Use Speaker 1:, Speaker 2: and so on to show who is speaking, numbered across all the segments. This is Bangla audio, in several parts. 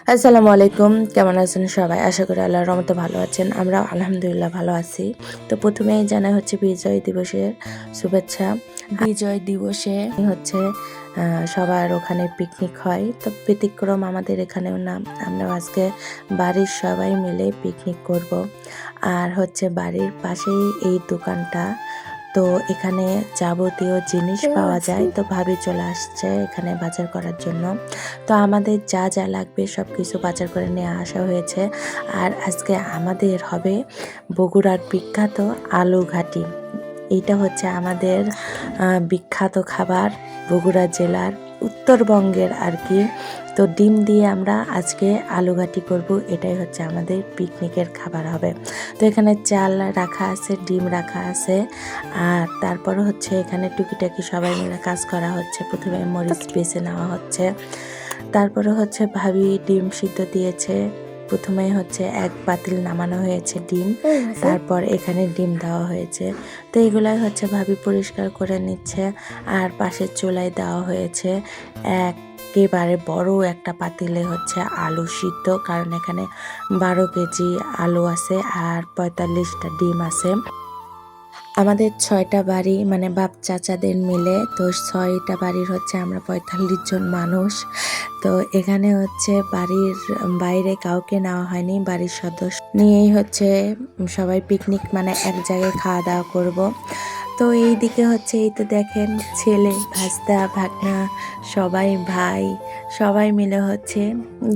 Speaker 1: আসসালামু আলাইকুম, কেমন আছেন সবাই? আশা করি আল্লাহর রহমতে ভালো আছেন। আমরা আলহামদুলিল্লাহ ভালো আছি। তো প্রথমেই জানাই হচ্ছে বিজয় দিবসের শুভেচ্ছা। বিজয় দিবসে হচ্ছে সবার ওখানে পিকনিক হয়। তো ব্যতিক্রম আমাদের এখানেও না। আমরা আজকে বাড়ির সবাই মিলে পিকনিক করব। আর হচ্ছে বাড়ির পাশেই এই দোকানটা। তো এখানে যাবতীয় জিনিস পাওয়া যায়। তো ভাবি চলে আসছে এখানে বাজার করার জন্য। তো আমাদের যা যা লাগবে সব কিছু বাজার করে নিয়ে আসা হয়েছে। আর আজকে আমাদের হবে বগুড়ার বিখ্যাত আলু ঘাটি। এইটা হচ্ছে আমাদের বিখ্যাত খাবার বগুড়া জেলার, উত্তরবঙ্গের আর কি। তো ডিম দিয়ে আমরা আজকে আলু ঘাটি করব, এটাই হচ্ছে আমাদের পিকনিকের খাবার হবে। তো এখানে চাল রাখা আছে, ডিম রাখা আছে, আর তারপরে হচ্ছে এখানে টুকিটাকি সবাই মিলে কাজ করা হচ্ছে। প্রথমে মরিচ বেছে নেওয়া হচ্ছে, তারপরে হচ্ছে ভাবি ডিম সিদ্ধ দিয়েছে। প্রথমে হচ্ছে এক পাতিল নামানো হয়েছে ডিম, তারপর এখানে ডিম দেওয়া হয়েছে। তো এগুলাই হচ্ছে ভাবি পরিষ্কার করে নিচ্ছে। আর পাশের চুলায় দেওয়া হয়েছে একেবারে বড় একটা পাতিলে হচ্ছে আলু সিদ্ধ, কারণ এখানে 12 কেজি আলু আছে আর 45টা ডিম আছে। আমাদের 6টা বাড়ি, মানে বাপ চাচাদের মিলে, তো 6টা বাড়ির হচ্ছে আমরা 45 জন মানুষ। তো এখানে হচ্ছে বাড়ির বাইরে কাউকে নেওয়া হয়নি, বাড়ির সদস্য নিয়েই হচ্ছে সবাই পিকনিক, মানে এক জায়গায় খাওয়া দাওয়া করব। তো এই দিকে হচ্ছে এই তো দেখেন ছেলে, ভাস্তা, ভাগনা, সবাই ভাই সবাই মিলে হচ্ছে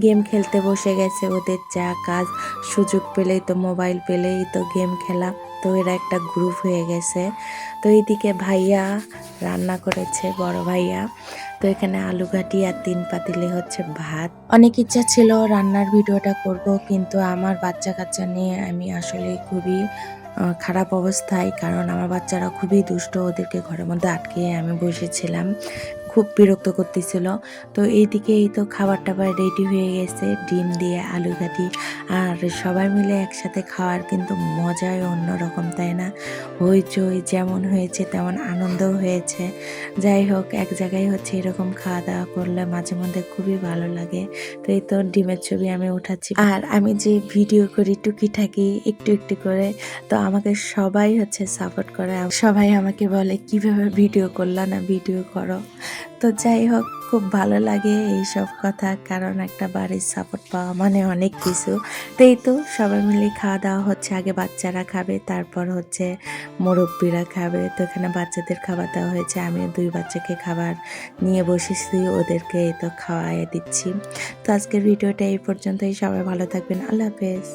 Speaker 1: গেম খেলতে বসে গেছে। ওদের যা কাজ, সুযোগ পেলেই তো মোবাইল পেলেই তো গেম খেলা। তো এরা একটা গ্রুপ হয়ে গেছে। তো এইদিকে ভাইয়া রান্না করেছে, বড় ভাইয়া। তো এখানে আলু ঘাটি আর 3 পাতিলে হচ্ছে ভাত। অনেক ইচ্ছা ছিল রান্নার ভিডিওটা করব, কিন্তু আমার বাচ্চা কাচ্চা নিয়ে আমি আসলে খুবই খারাপ অবস্থায়, কারণ আমার বাচ্চারা খুবই দুষ্ট, ওদেরকে ঘরের মধ্যে আটকে আমি বসেছিলাম, খুব বিরক্ত করতেছিল। তো এইদিকে এই তো খাবার টাবার রেডি হয়ে গেছে, ডিম দিয়ে আলু ঘাটি। আর সবাই মিলে একসাথে খাওয়ার কিন্তু মজাই অন্যরকম, তাই না? হইচই যেমন হয়েছে তেমন আনন্দও হয়েছে। যাই হোক, এক জায়গায় হচ্ছে এরকম খাওয়া দাওয়া করলে মাঝে মধ্যে খুবই ভালো লাগে। তো এই তো ডিমের ছবি আমি উঠাচ্ছি, আর আমি যে ভিডিও করি টুকিটাকি একটু একটু করে, তো আমাকে সবাই হচ্ছে সাপোর্ট করে। সবাই আমাকে বলে কিভাবে ভিডিও করলা না, ভিডিও করো। তো যাই হোক, খুব ভালো লাগে এইসব কথা, কারণ একটা বাড়ির সাপোর্ট পাওয়া মানে অনেক কিছু। তো এই তো সবাই মিলে খাওয়া দাওয়া হচ্ছে। আগে বাচ্চারা খাবে, তারপর হচ্ছে মুরব্বিরা খাবে। তো এখানে বাচ্চাদের খাবার দেওয়া হয়েছে, আমিও 2 বাচ্চাকে খাবার নিয়ে বসেছি, ওদেরকে এই তো খাওয়াই দিচ্ছি। তো আজকের ভিডিওটা এই পর্যন্তই। সবাই ভালো থাকবেন, আল্লাহ হাফেজ।